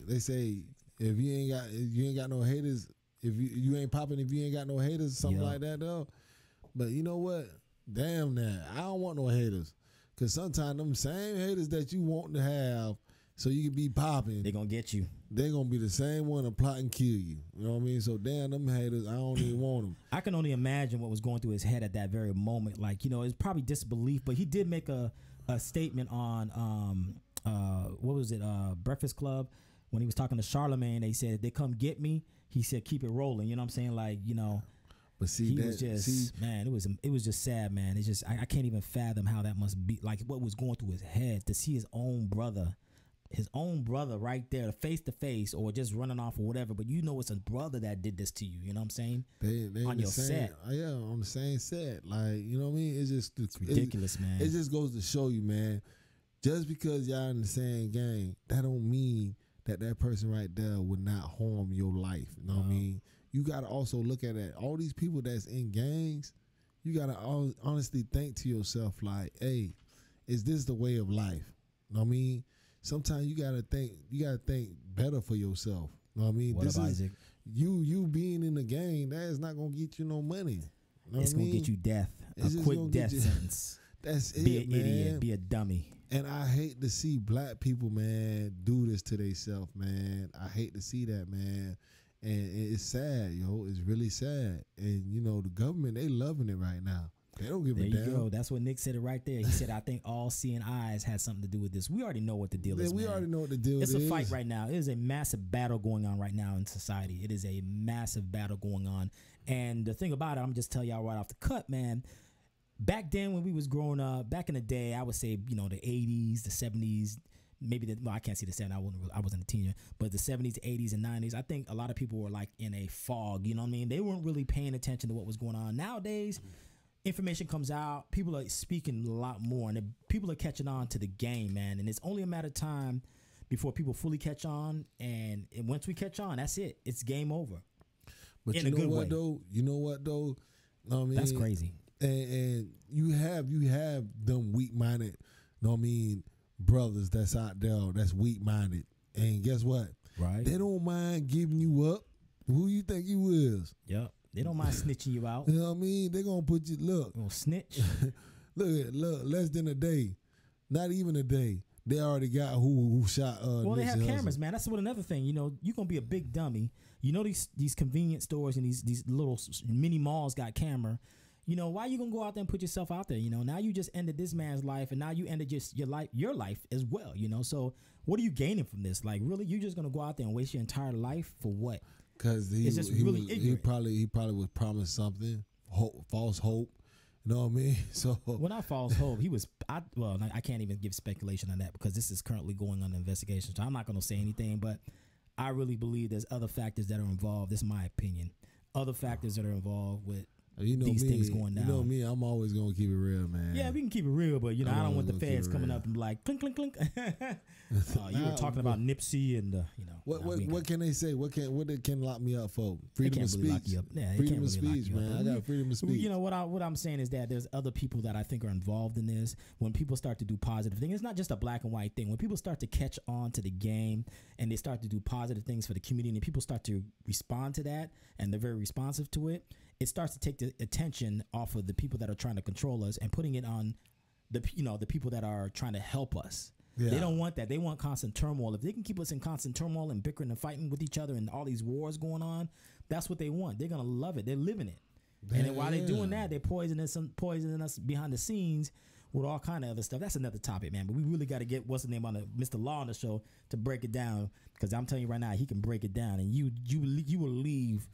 if you ain't got no haters, if you ain't popping, if you ain't got no haters, something like that though. But you know what? Damn that. I don't want no haters, cause sometimes them same haters that you want to have, so you can be popping, they gonna get you. They gonna be the same one to plot and kill you. You know what I mean? So damn them haters, I don't even want them. I can only imagine what was going through his head at that very moment. Like, you know, it's probably disbelief, but he did make a statement on what was it, Breakfast Club, when he was talking to Charlamagne. They said, they come get me. He said, keep it rolling. You know what I'm saying? Like, you know. But see, he was just, man, it was just sad, man. It's just, I can't even fathom how that must be, like what was going through his head to see his own brother right there, face to face, or just running off or whatever. But you know, it's a brother that did this to you. You know what I'm saying? They on your set. Yeah, on the same set. Like, you know what I mean? It's ridiculous, man. It just goes to show you, man. Just because y'all in the same gang, that don't mean that person right there would not harm your life. You know what I mean? You gotta also look at it. All these people that's in gangs, you gotta honestly think to yourself, like, hey, is this the way of life? You know what I mean? Sometimes you gotta think better for yourself. You know what I mean? What this up, is Isaac? You being in the gang, that is not gonna get you no money. You know it's gonna get you death, a quick death sentence. That's be it, an man. idiot, be a dummy. And I hate to see black people, man, do this to themselves, man. I hate to see that, man. And it's sad, yo. It's really sad. And you know, the government, they loving it right now. They don't give a damn. There you go. That's what Nick said it right there. He said, I think all seeing eyes had something to do with this. We already know what the deal is, man. We already know what the deal is. It's a fight right now. It is a massive battle going on right now in society. It is a massive battle going on. And the thing about it, I'm just telling y'all right off the cut, man. Back then when we was growing up, back in the day, I would say, you know, the 80s, the 70s, maybe I can't see the 70s. I wasn't a teenager, but the 70s, 80s, and 90s, I think a lot of people were like in a fog. You know what I mean? They weren't really paying attention to what was going on. Nowadays, information comes out, people are speaking a lot more, and people are catching on to the game, man. And it's only a matter of time before people fully catch on. And once we catch on, that's it. It's game over. But you know what though? You know what though? I mean, that's crazy. And you have them weak-minded, know what I mean, brothers that's out there that's weak-minded. And guess what? Right. They don't mind giving you up. Who you think you is? Yep. They don't mind snitching you out. You know what I mean? They gonna put you, look. Gonna snitch. look, less than a day. Not even a day. They already got who shot well, they have Nipsey cameras, Hussle. man. That's what another thing. You know, you're gonna be a big dummy. You know these convenience stores and these little mini malls got camera. You know, why you gonna go out there and put yourself out there? You know, now you just ended this man's life, and now you ended just your life as well. You know, so what are you gaining from this? Like, really, you just gonna go out there and waste your entire life for what? Because It's just really he ignorant. probably was promised something, false hope. You know what I mean? So Well, not false hope. I can't even give speculation on that because this is currently going on investigation. So I'm not going to say anything, but I really believe there's other factors that are involved. This is my opinion. Other factors that are involved with these things going down. You know me, I'm always gonna keep it real, man. Yeah, we can keep it real, but I don't want the always gonna keep feds it coming real. up and be like clink clink clink. You were talking about Nipsey and What can they say? What they can lock me up for? Freedom of can't really lock speech. you up. Yeah, they Freedom can't of really lock speech, you up. man. I got freedom of speech. You know what I'm saying is that there's other people that I think are involved in this. When people start to do positive things, it's not just a black and white thing. When people start to catch on to the game and they start to do positive things for the community, and people start to respond to that, and they're very responsive to it, it starts to take the attention off of the people that are trying to control us and putting it on the people that are trying to help us. Yeah. They don't want that. They want constant turmoil. If they can keep us in constant turmoil and bickering and fighting with each other and all these wars going on, that's what they want. They're gonna love it. They're living it. And then while they're doing that, they're poisoning us behind the scenes with all kind of other stuff. That's another topic, man. But we really got to get what's the name on Mr. Law on the show to break it down, because I'm telling you right now, he can break it down, and you will leave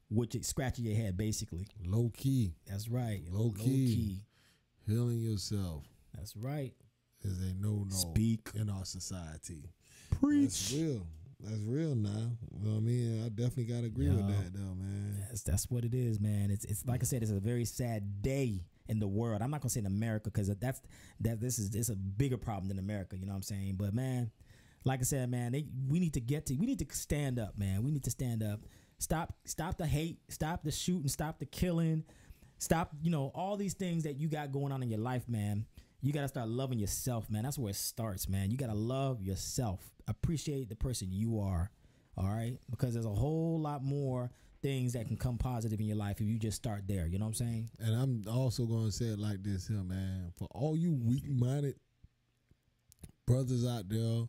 with it scratching your head, basically. Low key. That's right. Low key. Healing yourself That's right. is a no Speak. in our society. Preach. That's real. That's real now. You know what I mean? I definitely gotta agree with that though, man. That's what it is, man. It's like I said, it's a very sad day in the world. I'm not gonna say in America, because it's a bigger problem than America. You know what I'm saying? But man, like I said, man, we need to stand up, man. We need to stand up. Stop the hate. Stop the shooting. Stop the killing. Stop, all these things that you got going on in your life, man. You got to start loving yourself, man. That's where it starts, man. You got to love yourself. Appreciate the person you are, all right? Because there's a whole lot more things that can come positive in your life if you just start there. You know what I'm saying? And I'm also gonna say it like this here, man. For all you weak-minded brothers out there,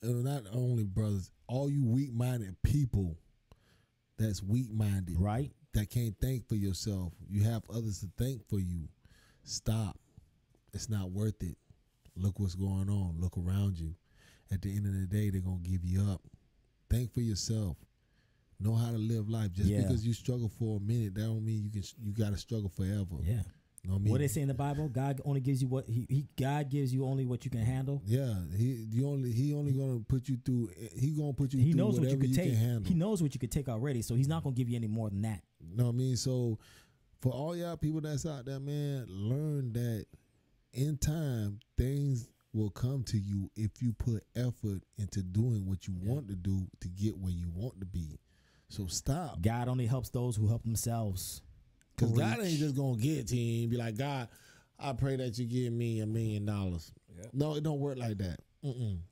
and not only brothers, all you weak-minded people that's weak-minded, Right? that can't think for yourself. You have others to think for you. Stop. It's not worth it. Look what's going on. Look around you. At the end of the day, they're going to give you up. Think for yourself. Know how to live life. Just because you struggle for a minute, that don't mean you got to struggle forever. Yeah. You know what I mean? What they say in the Bible, God only gives you what God gives you only what you can handle. Yeah, he only gonna put you through. He gonna put you He through knows what you whatever could take. can handle. He knows what you could take already, so he's not gonna give you any more than that. You know what I mean? So for all y'all people that's out there, man, learn that in time things will come to you if you put effort into doing what you want to do to get where you want to be. So stop. God only helps those who help themselves. Because God ain't just gonna get to you and be like, God, I pray that you give me $1 million. No, it don't work like that.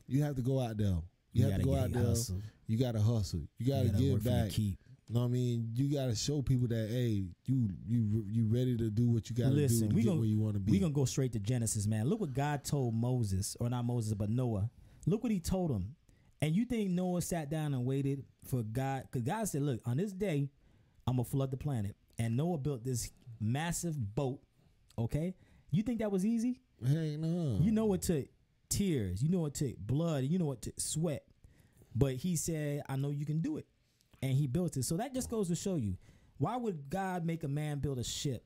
You have to go out there. You have to go out there. Hustle. You gotta hustle. You gotta give work for the back. keep. You know what I mean? You gotta show people that, hey, you ready to do what you gotta do to get where you want to be. We're gonna go straight to Genesis, man. Look what God told Moses, or not Moses, but Noah. Look what he told him. And you think Noah sat down and waited for God? Because God said, look, on this day, I'm gonna flood the planet. And Noah built this massive boat. Okay? You think that was easy? Hey, no. You know it took tears. You know it took blood. You know it took sweat. But he said, I know you can do it. And he built it. So that just goes to show you, why would God make a man build a ship?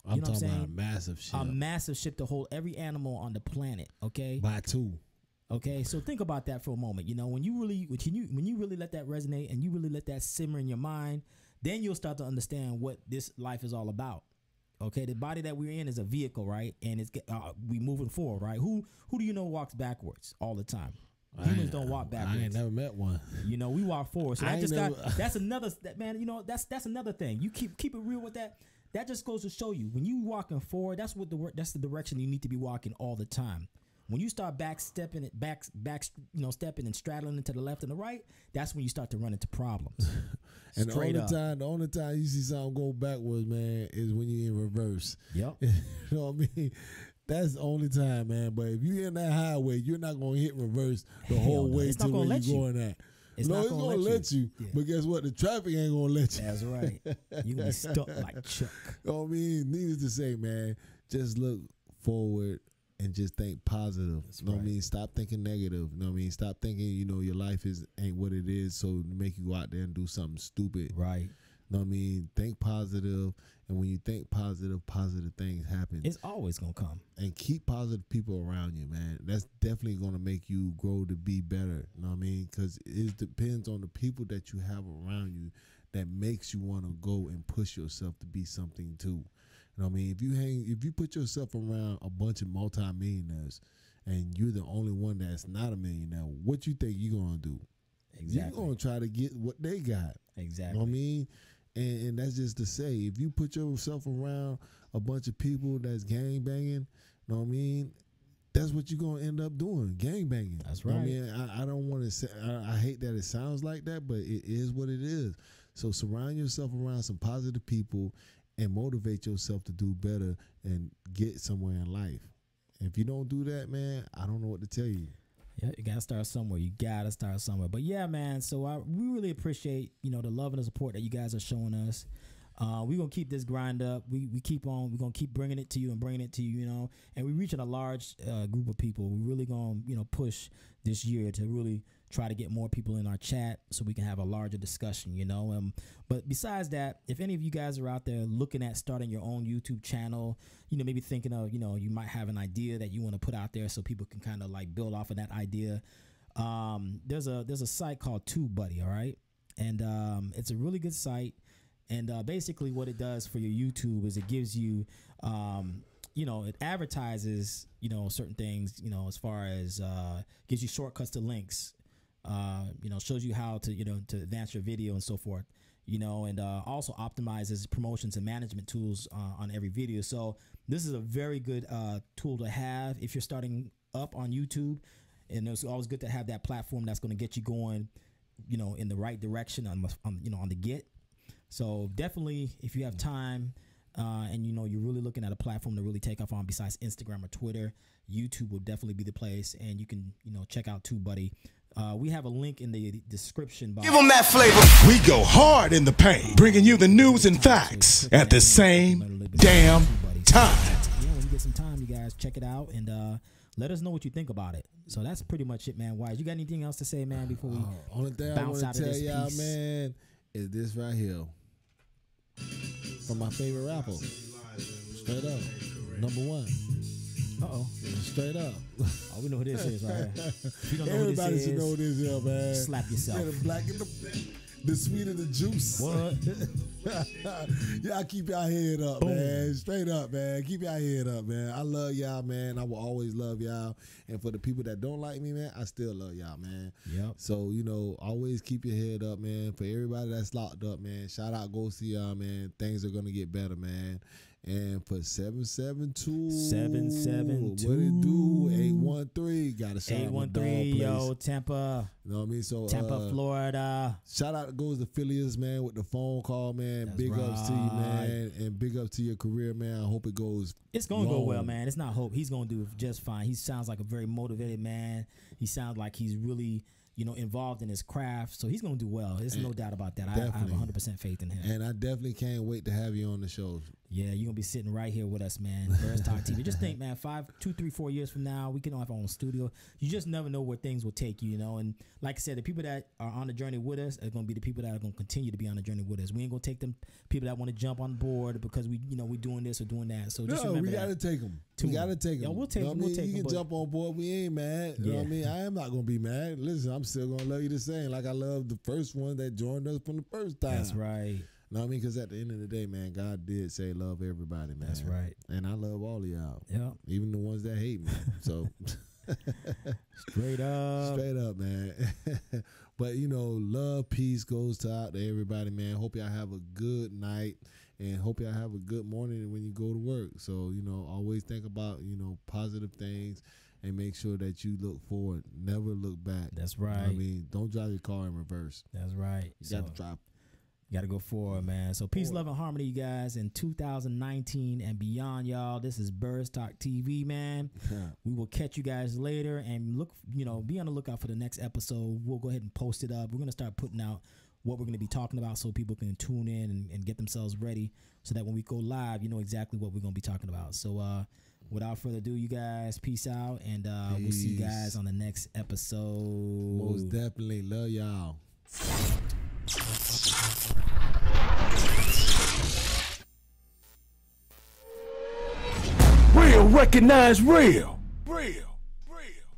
I'm know what talking I'm about a massive ship. A massive ship to hold every animal on the planet. Okay? By two. Okay, so think about that for a moment. When you really let that resonate and you really let that simmer in your mind, then you'll start to understand what this life is all about. Okay, the body that we're in is a vehicle, right? And it's we moving forward, right? Who do you know walks backwards all the time? Humans don't walk backwards. I ain't never met one. We walk forward. So that's another that's another thing. You keep it real with that. That just goes to show you, when you walking forward, that's the direction you need to be walking all the time. When you start stepping and straddling into the left and the right, that's when you start to run into problems. And the only time you see something go backwards, man, is when you're in reverse. Yep. You know what I mean? That's the only time, man. But if you're in that highway, you're not gonna hit reverse the whole way to where you're going at. It's gonna let you. Yeah. But guess what? The traffic ain't gonna let you. That's right. You're gonna be stuck like Chuck. You know what I mean? Needless to say, man, just look forward. and just think positive. You know what I mean? Stop thinking negative. You know what I mean? Stop thinking, your life ain't what it is, so to make you go out there and do something stupid. Right. You know what I mean? Think positive, and when you think positive, positive things happen. It's always gonna come. And keep positive people around you, man. That's definitely gonna make you grow to be better. You know what I mean? Because it depends on the people that you have around you that makes you want to go and push yourself to be something too. You know what I mean? If you put yourself around a bunch of multimillionaires and you're the only one that's not a millionaire, what you think you're gonna do? Exactly. You're gonna try to get what they got. Exactly. You know what I mean? And that's just to say, if you put yourself around a bunch of people that's gang banging, you know what I mean? That's what you're gonna end up doing, gang banging. That's right. right. I mean, I don't want to say, I hate that it sounds like that, but it is what it is. So surround yourself around some positive people and motivate yourself to do better and get somewhere in life. If you don't do that, man, I don't know what to tell you. Yeah, you gotta start somewhere. You gotta start somewhere. But yeah, man. So we really appreciate the love and the support that you guys are showing us. We're gonna keep this grind up. We keep on. We're gonna keep bringing it to you and bringing it to you. And we're reaching a large group of people. We're really gonna push this year to really try to get more people in our chat so we can have a larger discussion. But besides that, if any of you guys are out there looking at starting your own YouTube channel, maybe thinking of you might have an idea that you want to put out there so people can kind of like build off of that idea. There's a site called TubeBuddy, all right, and it's a really good site. And basically what it does for your YouTube is it gives you, it advertises, certain things, as far as gives you shortcuts to links, shows you how to, to advance your video and so forth, and also optimizes promotions and management tools on every video. So this is a very good tool to have if you're starting up on YouTube. And it's always good to have that platform that's going to get you going, in the right direction on the get. So definitely, if you have time and you're really looking at a platform to really take off on besides Instagram or Twitter, YouTube will definitely be the place, and you can check out TubeBuddy. We have a link in the description box. Give them that flavor. We go hard in the paint, bringing you the news and facts at the same damn time. Yeah, when you get some time, you guys check it out and let us know what you think about it. So that's pretty much it, man. Wise, you got anything else to say, man, before we Only thing I bounce want out to of tell this y'all, piece? man, is this right here. From my favorite rapper. Straight up. Number one. Uh-oh. Straight up. Oh, we know who this is right here. If you don't know Everybody who this should is, know who this is, man. slap yourself. Yeah, the black and the sweet of the juice. What? Y'all keep y'all head up, Boom. man. Straight up, man. Keep y'all head up, man. I love y'all, man. I will always love y'all. And for the people that don't like me, man, I still love y'all, man. Yep. So, always keep your head up, man. For everybody that's locked up, man, shout out, go see y'all, man. Things are going to get better, man. And for 772, 772. what it do? 813, got to shout out my dog 813, place. yo, Tampa. You know what I mean? So Tampa, Florida. shout out goes to Phileas, man, with the phone call, man. That's big ups to you, right. man, and big up to your career, man. I hope it goes. It's going to go long. well, man. It's not hope. He's going to do just fine. He sounds like a very motivated man. He sounds like he's really, involved in his craft. So he's going to do well. There's no doubt about that. I have Definitely. 100% faith in him. And I definitely can't wait to have you on the show. Yeah, you're going to be sitting right here with us, man. Birds Talk TV. Just think, man, 2, 3, 4 years from now, we can have our own studio. You just never know where things will take you, And like I said, the people that are on the journey with us are going to be the people that are going to continue to be on the journey with us. We ain't going to take them people that want to jump on board because we're doing this or doing that. So just No, remember we that. got to take them. Tune We got to in. take them. Yeah, we'll take you know them. what I We'll mean? take You them, can but- jump on board. We ain't mad. You know what I mean? I am not going to be mad. Listen, I'm still going to love you the same. Like I love the first one that joined us from the first time. That's right. You know what I mean? Because at the end of the day, man, God did say love everybody, man. That's right. And I love all of y'all. Yeah. Even the ones that hate me. So Straight up. straight up, man. But love, peace goes out to everybody, man. Hope y'all have a good night and hope y'all have a good morning when you go to work. So, always think about, positive things and make sure that you look forward. Never look back. That's You know what right. I mean, don't drive your car in reverse. That's right. You got to drive. Got to go forward, man. So peace, love, and harmony, you guys, in 2019 and beyond, y'all. This is Birds Talk TV, man. We will catch you guys later, and be on the lookout for the next episode. We'll go ahead and post it up. We're going to start putting out what we're going to be talking about so people can tune in and get themselves ready so that when we go live, you know exactly what we're going to be talking about. So Without further ado, you guys, peace out, and we'll see you guys on the next episode. Most definitely. Love y'all. Real recognize real. Real.